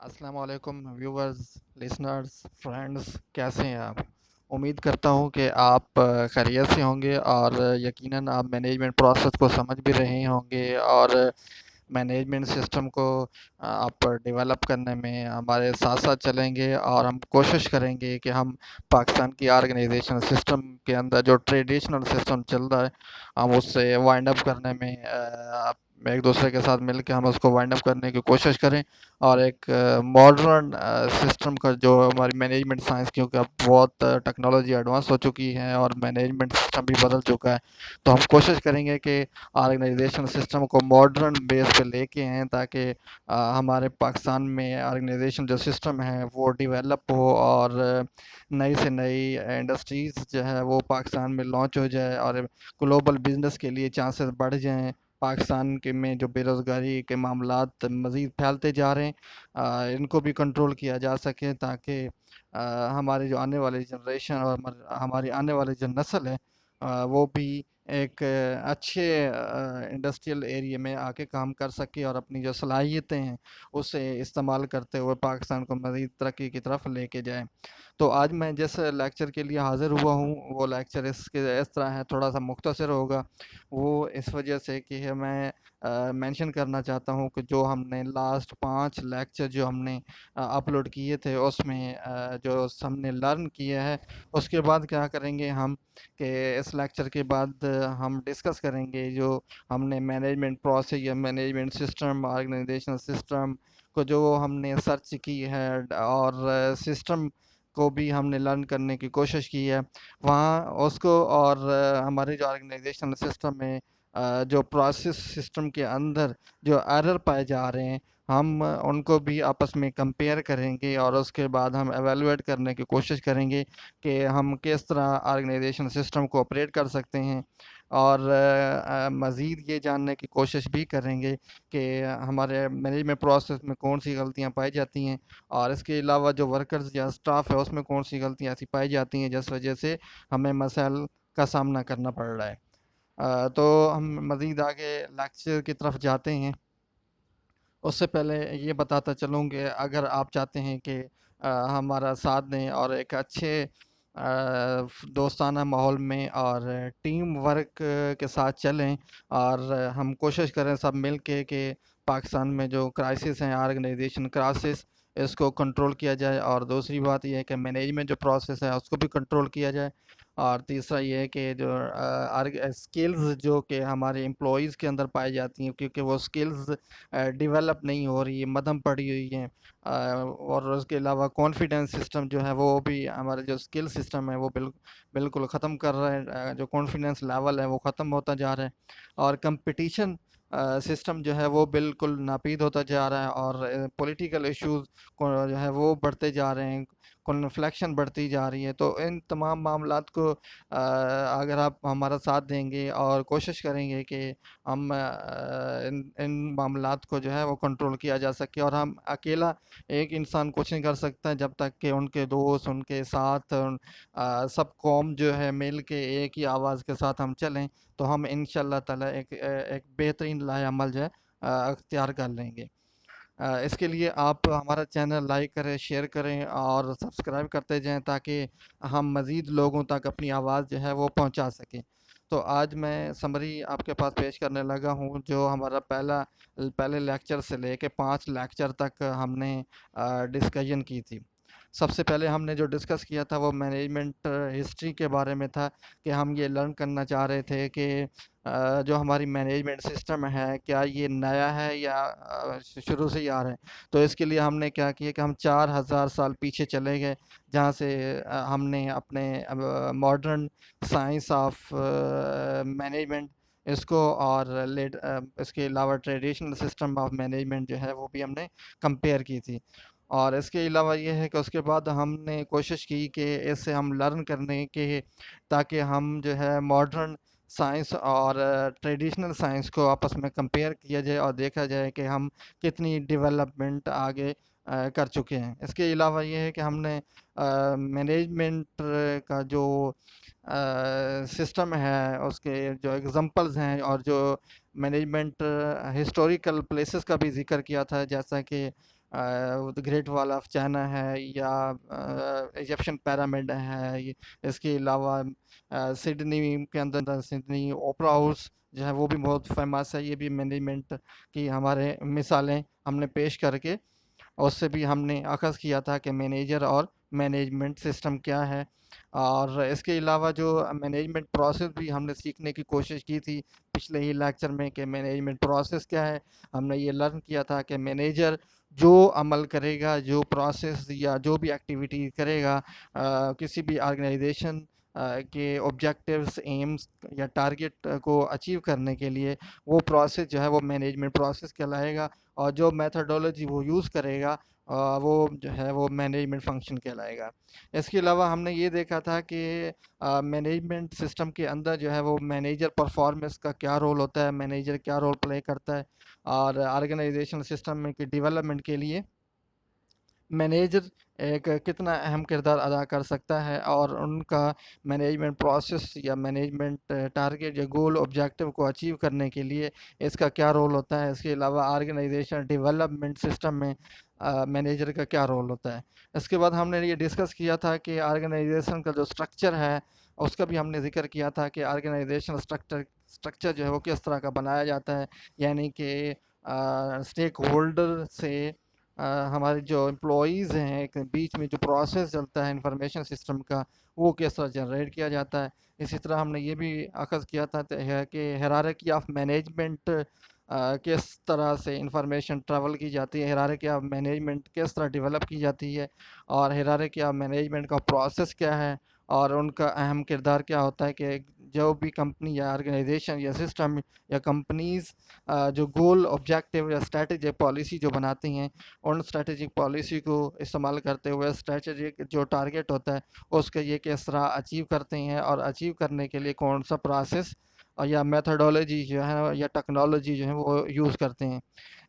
السلام علیکم viewers, listeners, friends, کیسے ہیں آپ؟ امید کرتا ہوں کہ آپ خیریت سے ہوں گے اور یقیناً آپ مینجمنٹ پروسیس کو سمجھ بھی رہے ہوں گے اور مینجمنٹ سسٹم کو آپ ڈیولپ کرنے میں ہمارے ساتھ ساتھ چلیں گے اور ہم کوشش کریں گے کہ ہم پاکستان کی آرگنائزیشن سسٹم کے اندر جو ٹریڈیشنل سسٹم چل رہا ہے ہم اس سے وائنڈ اپ کرنے میں ایک دوسرے کے ساتھ مل کے ہم اس کو وائنڈ اپ کرنے کی کوشش کریں اور ایک ماڈرن سسٹم کا جو ہماری مینجمنٹ سائنس، کیونکہ اب بہت ٹیکنالوجی ایڈوانس ہو چکی ہے اور مینجمنٹ سسٹم بھی بدل چکا ہے، تو ہم کوشش کریں گے کہ آرگنائزیشن سسٹم کو ماڈرن بیس پہ لے کے ہیں تاکہ ہمارے پاکستان میں آرگنائزیشن جو سسٹم ہے وہ ڈیولپ ہو اور نئی سے نئی انڈسٹریز جو ہے وہ پاکستان میں لانچ ہو جائے اور گلوبل بزنس کے لیے چانسز بڑھ جائیں۔ پاکستان کے میں جو بے روزگاری کے معاملات مزید پھیلتے جا رہے ہیں، ان کو بھی کنٹرول کیا جا سکے تاکہ ہماری جو آنے والی جنریشن اور ہماری آنے والی جو نسل ہے وہ بھی ایک اچھے انڈسٹریل ایریے میں آ کے کام کر سکے اور اپنی جو صلاحیتیں ہیں اسے استعمال کرتے ہوئے پاکستان کو مزید ترقی کی طرف لے کے جائیں۔ تو آج میں جس لیکچر کے لیے حاضر ہوا ہوں وہ لیکچر اس طرح ہے، تھوڑا سا مختصر ہوگا، وہ اس وجہ سے کہ میں مینشن کرنا چاہتا ہوں کہ جو ہم نے لاسٹ 5 لیکچر جو ہم نے اپلوڈ کیے تھے اس میں جو ہم نے لرن کیا ہے اس کے بعد کیا کریں گے ہم کہ اس لیکچر کے بعد ہم ڈسکس کریں گے جو ہم نے مینجمنٹ پروسیس یا مینجمنٹ سسٹم، آرگنائزیشنل سسٹم کو جو ہم نے سرچ کی ہے اور سسٹم کو بھی ہم نے لرن کرنے کی کوشش کی ہے وہاں اس کو، اور ہمارے جو آرگنائزیشنل سسٹم میں جو پروسیس سسٹم کے اندر جو ایرر پائے جا رہے ہیں ہم ان کو بھی آپس میں کمپیئر کریں گے اور اس کے بعد ہم ایویلویٹ کرنے کی کوشش کریں گے کہ ہم کس طرح آرگنائزیشن سسٹم کو آپریٹ کر سکتے ہیں اور مزید یہ جاننے کی کوشش بھی کریں گے کہ ہمارے مینجمنٹ پروسیس میں کون سی غلطیاں پائی جاتی ہیں اور اس کے علاوہ جو ورکرز یا اسٹاف ہے اس میں کون سی غلطیاں ایسی پائی جاتی ہیں جس وجہ سے ہمیں مسائل کا سامنا کرنا پڑ رہا ہے۔ تو ہم مزید آگے لیکچر کی طرف جاتے ہیں، اس سے پہلے یہ بتاتا چلوں کہ اگر آپ چاہتے ہیں کہ ہمارا ساتھ دیں اور ایک اچھے دوستانہ ماحول میں اور ٹیم ورک کے ساتھ چلیں اور ہم کوشش کریں سب مل کے کہ پاکستان میں جو کرائسس ہیں، آرگنائزیشن کرائسس، اس کو کنٹرول کیا جائے، اور دوسری بات یہ ہے کہ مینجمنٹ جو پروسیس ہے اس کو بھی کنٹرول کیا جائے، اور تیسرا یہ ہے کہ جو اسکلز جو کہ ہمارے امپلائیز کے اندر پائی جاتی ہیں کیونکہ وہ اسکلز ڈیولپ نہیں ہو رہی ہے، مدھم پڑی ہوئی ہیں، اور اس کے علاوہ کانفیڈنس سسٹم جو ہے وہ بھی ہمارے جو اسکل سسٹم ہے وہ بالکل ختم کر رہا ہے، جو کانفیڈنس لیول ہے وہ ختم ہوتا جا رہا ہے، اور کمپٹیشن سسٹم جو ہے وہ بالکل ناپید ہوتا جا رہا ہے، اور پولیٹیکل ایشوز جو ہے وہ بڑھتے جا رہے ہیں، کنفلیکشن بڑھتی جا رہی ہے۔ تو ان تمام معاملات کو اگر آپ ہمارا ساتھ دیں گے اور کوشش کریں گے کہ ہم ان معاملات کو جو ہے وہ کنٹرول کیا جا سکے، اور ہم اکیلا ایک انسان کچھ نہیں کر سکتا جب تک کہ ان کے دوست، ان کے ساتھ سب قوم جو ہے مل کے ایک ہی آواز کے ساتھ ہم چلیں تو ہم انشاءاللہ تعالی ایک بہترین لائحہ عمل جو ہے اختیار کر لیں گے۔ اس کے لیے آپ ہمارا چینل لائک کریں، شیئر کریں اور سبسکرائب کرتے جائیں تاکہ ہم مزید لوگوں تک اپنی آواز جو ہے وہ پہنچا سکیں۔ تو آج میں سمری آپ کے پاس پیش کرنے لگا ہوں جو ہمارا پہلے لیکچر سے لے کے 5 لیکچر تک ہم نے ڈسکشن کی تھی۔ سب سے پہلے ہم نے جو ڈسکس کیا تھا وہ مینجمنٹ ہسٹری کے بارے میں تھا کہ ہم یہ لرن کرنا چاہ رہے تھے کہ جو ہماری مینجمنٹ سسٹم ہے کیا یہ نیا ہے یا شروع سے ہی آ رہا ہے۔ تو اس کے لیے ہم نے کیا کیا کہ ہم 4000 سال پیچھے چلے گئے جہاں سے ہم نے اپنے ماڈرن سائنس آف مینجمنٹ اس کو اور اس کے علاوہ ٹریڈیشنل سسٹم آف مینجمنٹ جو ہے وہ بھی ہم نے کمپیئر کی تھی، اور اس کے علاوہ یہ ہے کہ اس کے بعد ہم نے کوشش کی کہ اس سے ہم لرن کرنے کے تاکہ ہم جو ہے ماڈرن سائنس اور ٹریڈیشنل سائنس کو آپس میں کمپیئر کیا جائے اور دیکھا جائے کہ ہم کتنی ڈیولپمنٹ آگے کر چکے ہیں۔ اس کے علاوہ یہ ہے کہ ہم نے مینجمنٹ کا جو سسٹم ہے اس کے جو ایگزامپلز ہیں اور جو مینجمنٹ ہسٹوریکل پلیسز کا بھی ذکر کیا تھا، جیسا کہ گریٹ وال آف چائنا ہے یا ایجپشن پیرامڈ ہے، اس کے علاوہ سڈنی کے اندر سڈنی اوپرا ہاؤس جو ہے وہ بھی بہت فیمس ہے. یہ بھی مینجمنٹ کی ہمارے مثالیں ہم نے پیش کر کے اس سے بھی ہم نے اخذ کیا تھا کہ مینیجر اور مینجمنٹ سسٹم کیا ہے. اور اس کے علاوہ جو مینجمنٹ پروسیس بھی ہم نے سیکھنے کی کوشش کی تھی پچھلے ہی لیکچر میں کہ مینجمنٹ پروسیس کیا ہے. ہم نے یہ لرن کیا تھا کہ مینیجر جو عمل کرے گا، جو پروسیس یا جو بھی ایکٹیویٹی کرے گا کسی بھی آرگنائزیشن کے آبجیکٹیوز، ایمز یا ٹارگٹ کو اچیو کرنے کے لیے، وہ پروسیس جو ہے وہ مینجمنٹ پروسیس کہلائے گا. اور جو میتھڈولوجی وہ یوز کرے گا وہ جو ہے وہ مینجمنٹ فنکشن کہلائے گا. اس کے علاوہ ہم نے یہ دیکھا تھا کہ مینجمنٹ سسٹم کے اندر جو ہے وہ مینیجر پرفارمنس کا کیا رول ہوتا ہے، مینیجر کیا رول پلے کرتا ہے، اور آرگنائزیشن سسٹم میں کی ڈیولپمنٹ کے لیے مینیجر ایک کتنا اہم کردار ادا کر سکتا ہے، اور ان کا مینجمنٹ پروسیس یا مینجمنٹ ٹارگٹ یا گول آبجیکٹیو کو اچیو کرنے کے لیے اس کا کیا رول ہوتا ہے. اس کے علاوہ آرگنائزیشن ڈیولپمنٹ سسٹم میں مینیجر کا کیا رول ہوتا ہے. اس کے بعد ہم نے یہ ڈسکس کیا تھا کہ آرگنائزیشن کا جو سٹرکچر ہے اس کا بھی ہم نے ذکر کیا تھا کہ آرگنائزیشن سٹرکچر جو ہے وہ کس طرح کا بنایا جاتا ہے. یعنی کہ اسٹیک ہولڈر سے ہمارے جو امپلائیز ہیں ایک بیچ میں جو پروسیس چلتا ہے انفارمیشن سسٹم کا وہ کس طرح جنریٹ کیا جاتا ہے. اسی طرح ہم نے یہ بھی اخذ کیا تھا کہ ہیرارکی آف مینجمنٹ کس طرح سے انفارمیشن ٹریول کی جاتی ہے، ہیرارکی آف مینجمنٹ کس طرح ڈیولپ کی جاتی ہے، اور ہیرارکی آف مینجمنٹ کا پروسیس کیا ہے، اور ان کا اہم کردار کیا ہوتا ہے کہ جو بھی کمپنی یا آرگنائزیشن یا سسٹم یا کمپنیز جو گول آبجیکٹیو یا اسٹریٹجک پالیسی جو بناتی ہیں، ان اسٹریٹجک پالیسی کو استعمال کرتے ہوئے اسٹریٹجک جو ٹارگٹ ہوتا ہے اس کا یہ کس طرح اچیو کرتے ہیں، اور اچیو کرنے کے لیے کون سا پروسیس یا میتھڈولوجی جو ہے یا ٹیکنالوجی جو ہے وہ یوز کرتے ہیں.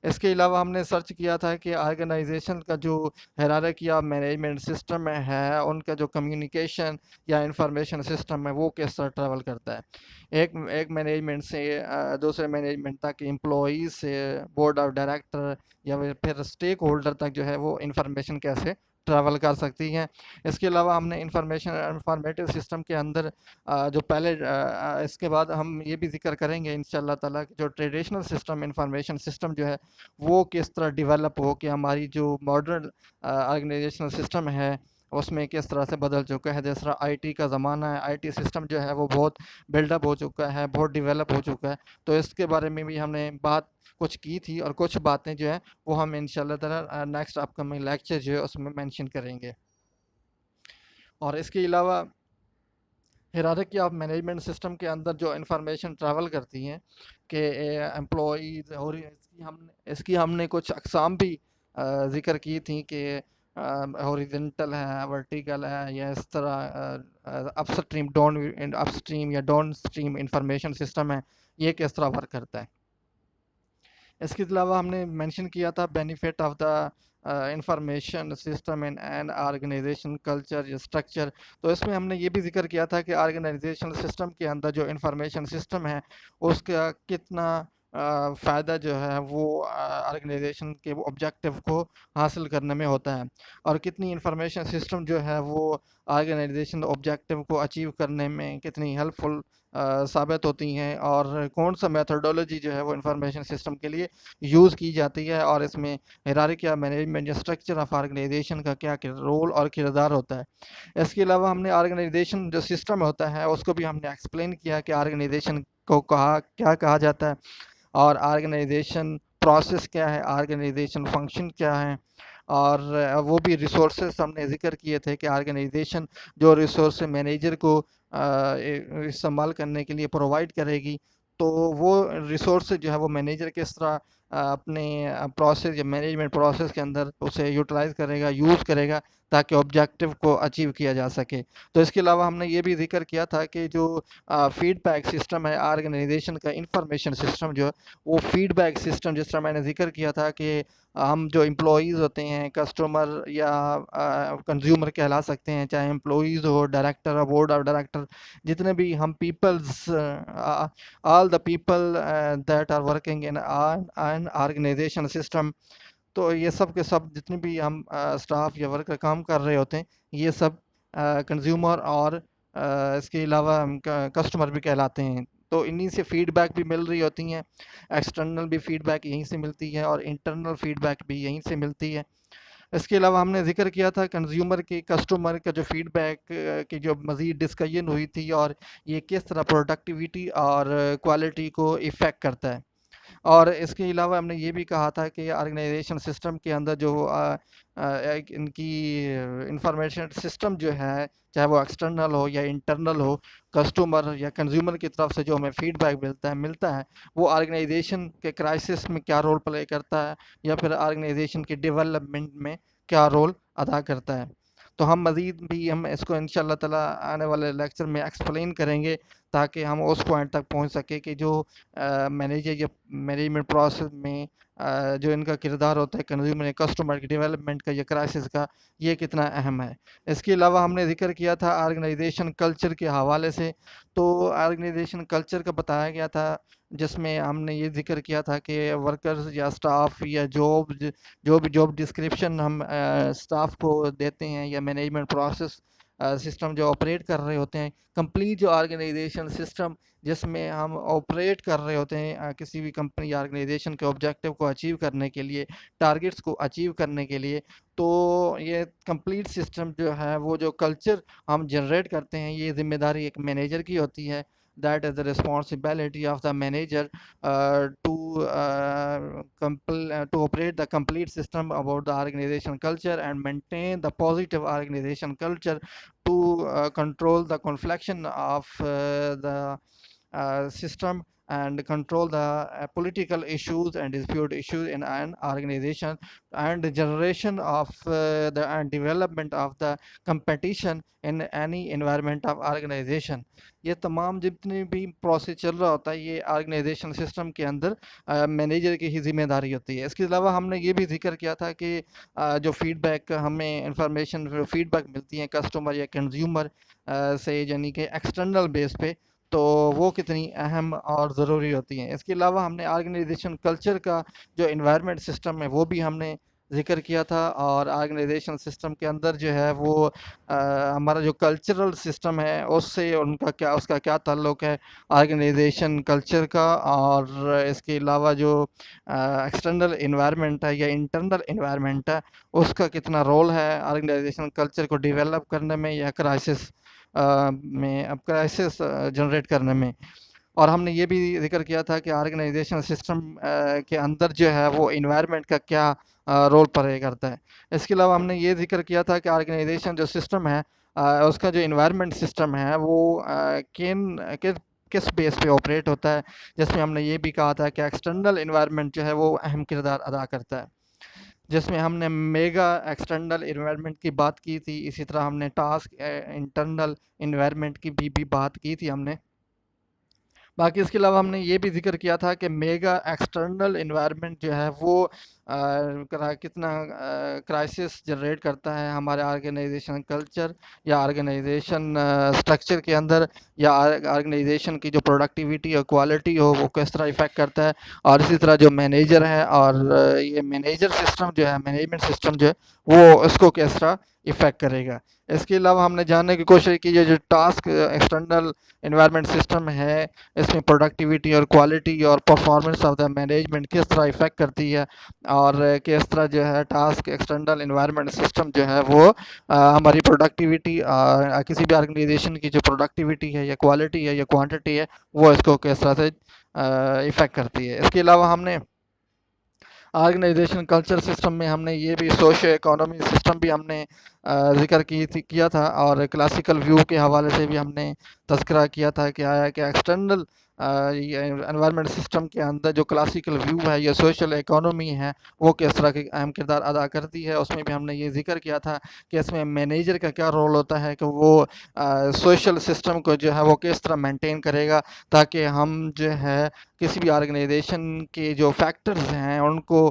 اس کے علاوہ ہم نے سرچ کیا تھا کہ آرگنائزیشن کا جو ہیرارکی یا مینجمنٹ سسٹم ہے ان کا جو کمیونیکیشن یا انفارمیشن سسٹم ہے وہ کس طرح ٹریول کرتا ہے ایک مینجمنٹ سے دوسرے مینجمنٹ تک، امپلائیز سے بورڈ آف ڈائریکٹر یا پھر اسٹیک ہولڈر تک جو ہے وہ انفارمیشن کیسے ٹریول کر سکتی ہیں. اس کے علاوہ ہم نے انفارمیٹیو سسٹم کے اندر جو پہلے اس کے بعد ہم یہ بھی ذکر کریں گے انشاءاللہ تعالیٰ جو ٹریڈیشنل سسٹم انفارمیشن سسٹم جو ہے وہ کس طرح ڈیولپ ہو کہ ہماری جو ماڈرن آرگنائزیشنل سسٹم ہے اس میں کس طرح سے بدل چکا ہے. جس طرح آئی ٹی کا زمانہ ہے، آئی ٹی سسٹم جو ہے وہ بہت بلڈ اپ ہو چکا ہے، بہت ڈیولپ ہو چکا ہے. تو اس کے بارے میں بھی ہم نے بات کچھ کی تھی، اور کچھ باتیں جو ہیں وہ ہم انشاءاللہ تعالیٰ نیکسٹ اپ کمنگ لیکچر جو ہے اس میں مینشن کریں گے. اور اس کے علاوہ ہیرارکی آف مینجمنٹ سسٹم کے اندر جو انفارمیشن ٹریول کرتی ہیں کہ امپلائیز، اور اس کی ہم نے کچھ اقسام بھی ذکر کی تھیں کہ ہاریزنٹل ہے، ورٹیکل ہے، یا اس طرح اپ اسٹریم یا ڈاؤن اسٹریم انفارمیشن سسٹم ہے، یہ کس طرح ورک کرتا ہے. اس کے علاوہ ہم نے مینشن کیا تھا benefit of the information system in an organization culture یا اسٹرکچر. تو اس میں ہم نے یہ بھی ذکر کیا تھا کہ آرگنائزیشن سسٹم کے اندر جو انفارمیشن سسٹم ہے اس کا کتنا فائدہ جو ہے وہ آرگنائزیشن کے آبجیکٹیو کو حاصل کرنے میں ہوتا ہے، اور کتنی انفارمیشن سسٹم جو ہے وہ آرگنائزیشن آبجیکٹیو کو اچیو کرنے میں کتنی ہیلپ فل ثابت ہوتی ہیں، اور کون سا میتھڈولوجی جو ہے وہ انفارمیشن سسٹم کے لیے یوز کی جاتی ہے، اور اس میں ہیرارکی آف مینجمنٹ یا اسٹرکچر آف آرگنائزیشن کا کیا رول اور کردار ہوتا ہے. اس کے علاوہ ہم نے آرگنائزیشن جو سسٹم ہوتا ہے اس کو بھی ہم نے ایکسپلین کیا کہ آرگنائزیشن کو کیا کہا جاتا ہے، اور آرگنائزیشن پروسیس کیا ہے، آرگنائزیشن فنکشن کیا ہے، اور وہ بھی ریسورسز ہم نے ذکر کیے تھے کہ آرگنائزیشن جو ریسورس مینیجر کو استعمال کرنے کے لیے پرووائڈ کرے گی، تو وہ ریسورس جو ہے وہ مینیجر کس طرح اپنے پروسیس یا مینجمنٹ پروسیس کے اندر اسے یوٹیلائز کرے گا، یوز کرے گا تاکہ آبجیکٹیو کو اچیو کیا جا سکے. تو اس کے علاوہ ہم نے یہ بھی ذکر کیا تھا کہ جو فیڈ بیک سسٹم ہے آرگنائزیشن کا انفارمیشن سسٹم جو ہے وہ فیڈ بیک سسٹم، جس طرح میں نے ذکر کیا تھا کہ ہم جو امپلائیز ہوتے ہیں، کسٹمر یا کنزیومر کہلا سکتے ہیں، چاہے امپلائیز ہو، ڈائریکٹر اور بورڈ آف ڈائریکٹر، جتنے بھی ہم peoples, all the people that are working in organization system, تو یہ سب کے سب جتنے بھی ہم اسٹاف یا ورکر کام کر رہے ہوتے ہیں، یہ سب کنزیومر اور اس کے علاوہ ہم کسٹمر بھی کہلاتے ہیں. تو انہی سے فیڈ بیک بھی مل رہی ہوتی ہیں، ایکسٹرنل بھی فیڈ بیک یہیں سے ملتی ہے اور انٹرنل فیڈ بیک بھی یہیں سے ملتی ہے. اس کے علاوہ ہم نے ذکر کیا تھا کنزیومر کی کسٹمر کا جو فیڈ بیک کی جو مزید ڈسکشن ہوئی تھی، اور یہ کس طرح پروڈکٹیویٹی اور کوالٹی کو افیکٹ کرتا ہے. اور اس کے علاوہ ہم نے یہ بھی کہا تھا کہ آرگنائزیشن سسٹم کے اندر جو ان کی انفارمیشن سسٹم جو ہے، چاہے وہ ایکسٹرنل ہو یا انٹرنل ہو، کسٹمر یا کنزیومر کی طرف سے جو ہمیں فیڈ بیک ملتا ہے وہ آرگنائزیشن کے کرائسس میں کیا رول پلے کرتا ہے، یا پھر آرگنائزیشن کے ڈیولپمنٹ میں کیا رول ادا کرتا ہے. تو ہم مزید بھی ہم اس کو انشاءاللہ تعالیٰ آنے والے لیکچر میں ایکسپلین کریں گے، تاکہ ہم اس پوائنٹ تک پہنچ سکیں کہ جو مینیجر یا مینجمنٹ پروسیس میں جو ان کا کردار ہوتا ہے کنزیومر یا کسٹمر کی ڈیولپمنٹ کا یا کرائسس کا، یہ کتنا اہم ہے. اس کے علاوہ ہم نے ذکر کیا تھا آرگنائزیشن کلچر کے حوالے سے. تو آرگنائزیشن کلچر کا بتایا گیا تھا، جس میں ہم نے یہ ذکر کیا تھا کہ ورکرز یا اسٹاف یا جو بھی جاب ڈسکرپشن ہم اسٹاف کو دیتے ہیں یا مینجمنٹ پروسیس سسٹم جو آپریٹ کر رہے ہوتے ہیں، کمپلیٹ جو آرگنائزیشن سسٹم جس میں ہم آپریٹ کر رہے ہوتے ہیں کسی بھی کمپنی یا آرگنائزیشن کے آبجیکٹیو کو اچیو کرنے کے لیے، ٹارگیٹس کو اچیو کرنے کے لیے، تو یہ کمپلیٹ سسٹم جو ہے وہ جو کلچر ہم جنریٹ کرتے ہیں، یہ ذمہ داری ایک مینیجر کی ہوتی ہے. That is the responsibility of the manager to operate the complete system about the organization culture and maintain the positive organization culture, to control the confliction of the system, and control the political issues and dispute issues in an organization, and the generation of the and development of the competition in any environment of organization. یہ تمام جتنے بھی process چل رہا ہوتا ہے، یہ organization system کے اندر مینیجر کی ہی ذمہ داری ہوتی ہے. اس کے علاوہ ہم نے یہ بھی ذکر کیا تھا کہ جو فیڈ بیک ہمیں انفارمیشن فیڈ بیک ملتی ہیں کسٹمر یا کنزیومر سے، یعنی کہ ایکسٹرنل بیس پہ، تو وہ کتنی اہم اور ضروری ہوتی ہیں. اس کے علاوہ ہم نے آرگنائزیشن کلچر کا جو انوائرمنٹ سسٹم ہے وہ بھی ہم نے ذکر کیا تھا. اور آرگنائزیشن سسٹم کے اندر جو ہے وہ ہمارا جو کلچرل سسٹم ہے اس سے اس کا کیا تعلق ہے آرگنائزیشن کلچر کا، اور اس کے علاوہ جو ایکسٹرنل انوائرمنٹ ہے یا انٹرنل انوائرمنٹ ہے اس کا کتنا رول ہے آرگنائزیشن کلچر کو ڈیولپ کرنے میں یا کرائسس جنریٹ کرنے میں. اور ہم نے یہ بھی ذکر کیا تھا کہ آرگنائزیشن سسٹم کے اندر جو ہے وہ انوائرمنٹ کا کیا رول پلے کرتا ہے. اس کے علاوہ ہم نے یہ ذکر کیا تھا کہ آرگنائزیشن جو سسٹم ہے اس کا جو انوائرمنٹ سسٹم ہے وہ کس بیس پہ آپریٹ ہوتا ہے، جس میں ہم نے یہ بھی کہا تھا کہ ایکسٹرنل انوائرمنٹ جو ہے وہ اہم کردار ادا کرتا ہے، جس میں ہم نے میگا ایکسٹرنل انوائرمنٹ کی بات کی تھی. اسی طرح ہم نے ٹاسک انٹرنل انوائرمنٹ کی بھی بات کی تھی ہم نے. باقی اس کے علاوہ ہم نے یہ بھی ذکر کیا تھا کہ میگا ایکسٹرنل انوائرمنٹ جو ہے وہ کتنا کرائسس جنریٹ کرتا ہے ہمارے آرگنائزیشن کلچر یا آرگنائزیشن اسٹرکچر کے اندر، یا آرگنائزیشن کی جو پروڈکٹیویٹی اور کوالٹی ہو وہ کس طرح افیکٹ کرتا ہے. اور اسی طرح جو مینیجر ہے اور یہ مینیجر سسٹم جو ہے مینجمنٹ سسٹم جو ہے وہ اس کو کس طرح افیکٹ کرے گا. اس کے علاوہ ہم نے جاننے کی کوشش کی جو ٹاسک ایکسٹرنل انوائرمنٹ سسٹم ہے اس میں پروڈکٹیویٹی اور کوالٹی اور پرفارمنس آف دا مینجمنٹ کس طرح افیکٹ کرتی ہے، اور کس طرح جو ہے ٹاسک ایکسٹرنل انوائرمنٹ سسٹم جو ہے وہ ہماری پروڈکٹیویٹی کسی بھی آرگنائزیشن کی جو پروڈکٹیویٹی ہے یا کوالٹی ہے یا کوانٹٹی ہے وہ اس کو کس طرح سے افیکٹ کرتی ہے. اس کے علاوہ ہم نے آرگنائزیشن کلچر سسٹم میں ہم نے یہ بھی سوشو اکانومی سسٹم بھی ہم نے ذکر کیا تھا، اور کلاسیکل ویو کے حوالے سے بھی ہم نے تذکرہ کیا تھا کہ آیا کہ ایکسٹرنل انوائرمنٹ سسٹم کے اندر جو کلاسیکل ویو ہے یا سوشل اکانومی ہے وہ کس طرح کی اہم کردار ادا کرتی ہے. اس میں بھی ہم نے یہ ذکر کیا تھا کہ اس میں مینیجر کا کیا رول ہوتا ہے کہ وہ سوشل سسٹم کو جو ہے وہ کس طرح مینٹین کرے گا، تاکہ ہم جو ہے کسی بھی آرگنائزیشن کے جو فیکٹرز ہیں ان کو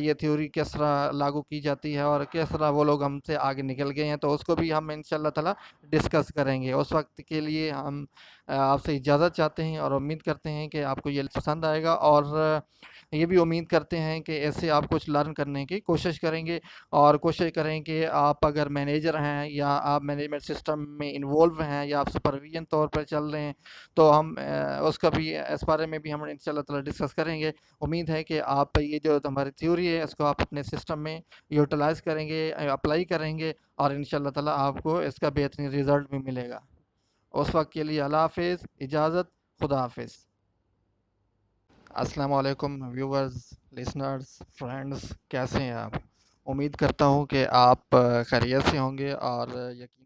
یہ تھیوری کس طرح لاگو کی جاتی ہے اور کس طرح وہ لوگ ہم سے آگے نکل گئے ہیں، تو اس کو بھی ہم انشاءاللہ تعالی ڈسکس کریں گے۔ اس وقت کے لیے ہم آپ سے اجازت چاہتے ہیں اور امید کرتے ہیں کہ آپ کو یہ پسند آئے گا، اور یہ بھی امید کرتے ہیں کہ ایسے آپ کچھ لرن کرنے کی کوشش کریں گے، اور کوشش کریں کہ آپ اگر مینیجر ہیں یا آپ مینجمنٹ سسٹم میں انوالو ہیں یا آپ سپرویژن طور پر چل رہے ہیں، تو ہم اس کا بھی اس بارے میں بھی ہم انشاءاللہ تعالی ڈسکس کریں گے۔ امید ہے کہ آپ یہ جو ہماری تھیوری ہے اس کو آپ اپنے سسٹم میں یوٹیلائز کریں گے، اپلائی کریں گے، اور انشاءاللہ تعالی آپ کو اس کا بہترین رزلٹ بھی ملے گا۔ اس وقت کے لیے اللہ حافظ، اجازت، خدا حافظ۔ السلام علیکم ویورز، لسنرز، فرینڈز، کیسے ہیں آپ؟ امید کرتا ہوں کہ آپ خیریت سے ہوں گے، اور یقیناً